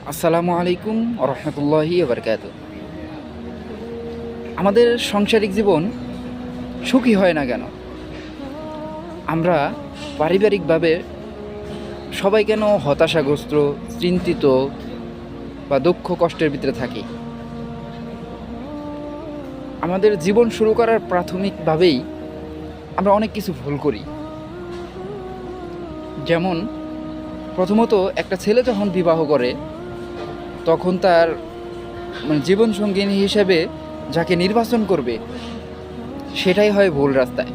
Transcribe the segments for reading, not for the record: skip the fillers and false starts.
আসসালামু আলাইকুম রহমতুল্লাহি বারকাত। আমাদের সাংসারিক জীবন সুখী হয় না কেন? আমরা পারিবারিকভাবে সবাই কেন হতাশাগ্রস্ত, চিন্তিত বা দুঃখ কষ্টের ভিতরে থাকি? আমাদের জীবন শুরু করার প্রাথমিকভাবেই আমরা অনেক কিছু ভুল করি। যেমন প্রথমত একটা ছেলে যখন বিবাহ করে তখন তার জীবনসঙ্গিনী হিসেবে যাকে নির্বাচন করবে সেটাই হয় ভুল রাস্তায়,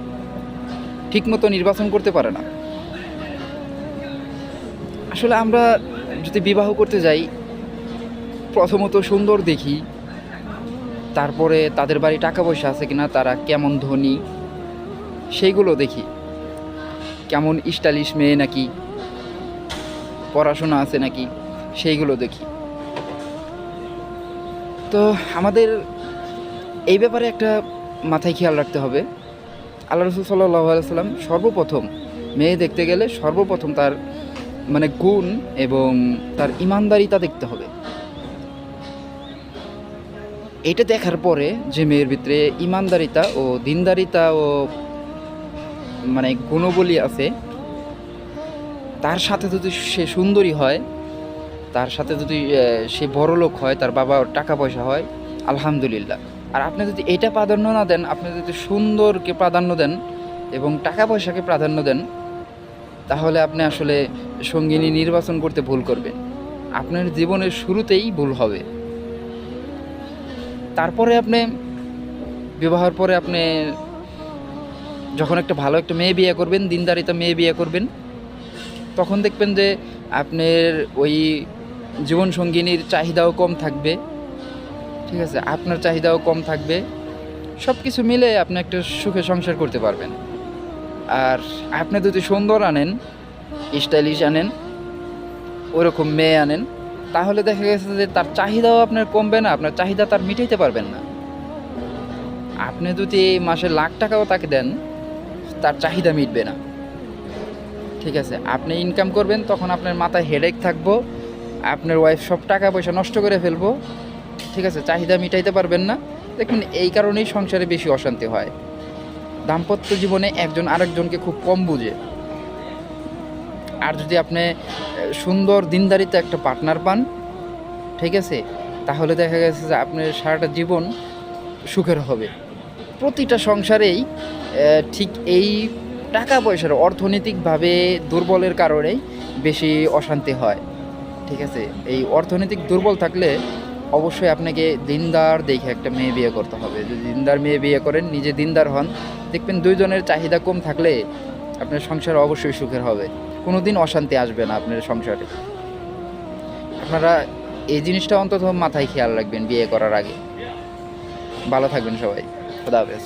ঠিকমতো নির্বাচন করতে পারে না। আসলে আমরা যদি বিবাহ করতে যাই, প্রথমত সুন্দর দেখি, তারপরে তাদের বাড়ি টাকা পয়সা আছে কিনা, তারা কেমন ধনী সেইগুলো দেখি, কেমন স্টাইলিশ মেয়ে নাকি, পড়াশোনা আছে নাকি, সেইগুলো দেখি। তো আমাদের এই ব্যাপারে একটা মাথায় খেয়াল রাখতে হবে। আল্লাহ রসুল সাল্লাল্লাহু আলাইহি সাল্লাম সর্বপ্রথম মেয়ে দেখতে গেলে সর্বপ্রথম তার গুণ এবং তার ইমানদারিতা দেখতে হবে। এটা দেখার পরে যে মেয়ের ভিতরে ইমানদারিতা ও দিনদারিতা ও গুণবলী আছে, তার সাথে যদি সে সুন্দরী হয়, তার সাথে যদি সে বড়লোক হয়, তার বাবা টাকা পয়সা হয়, আলহামদুলিল্লাহ। আর আপনি যদি এটা প্রাধান্য না দেন, আপনি যদি সুন্দরকে প্রাধান্য দেন এবং টাকা পয়সাকে প্রাধান্য দেন, তাহলে আপনি আসলে সঙ্গিনী নির্বাচন করতে ভুল করবেন। আপনার জীবনের শুরুতেই ভুল হবে। তারপরে আপনি বিবাহের পরে আপনি যখন একটা ভালো একটা মেয়ে বিয়ে করবেন, দিনদারিতা মেয়ে বিয়ে করবেন, তখন দেখবেন যে আপনার ওই জীবনসঙ্গিনীর চাহিদাও কম থাকবে, ঠিক আছে, আপনার চাহিদাও কম থাকবে, সব কিছু মিলে আপনি একটা সুখে সংসার করতে পারবেন। আর আপনি যদি সুন্দর আনেন, স্টাইলিশ আনেন, ওরকম মেয়ে আনেন, তাহলে দেখা গেছে যে তার চাহিদাও আপনার কমবে না, আপনার চাহিদা তার মিটাইতে পারবেন না। আপনি যদি মাসে লাখ টাকাও তাকে দেন, তার চাহিদা মিটবে না, ঠিক আছে। আপনি ইনকাম করবেন, তখন আপনার মাথায় হেডেক থাকবো, আপনার ওয়াইফ সব টাকা পয়সা নষ্ট করে ফেলবো, ঠিক আছে, চাহিদা মিটাইতে পারবেন না। দেখুন, এই কারণেই সংসারে বেশি অশান্তি হয়। দাম্পত্য জীবনে একজন আরেকজনকে খুব কম বুঝে। আর যদি আপনি সুন্দর দিনদারিতে একটা পার্টনার পান, ঠিক আছে, তাহলে দেখা গেছে যে আপনার সারাটা জীবন সুখের হবে। প্রতিটা সংসারেই ঠিক এই টাকা পয়সার অর্থনৈতিকভাবে দুর্বলের কারণেই বেশি অশান্তি হয়, ঠিক আছে। এই অর্থনৈতিক দুর্বল থাকলে অবশ্যই আপনাকে দিনদার দেখে একটা মেয়ে বিয়ে করতে হবে। যদি দিনদার মেয়ে বিয়ে করেন, নিজে দিনদার হন, দেখবেন দুইজনের চাহিদা কম থাকলে আপনার সংসার অবশ্যই সুখের হবে, কোনো দিন অশান্তি আসবে না আপনার সংসারে। আপনারা এই জিনিসটা অন্তত মাথায় খেয়াল রাখবেন বিয়ে করার আগে। ভালো থাকবেন সবাই। খুদা হাফেজ।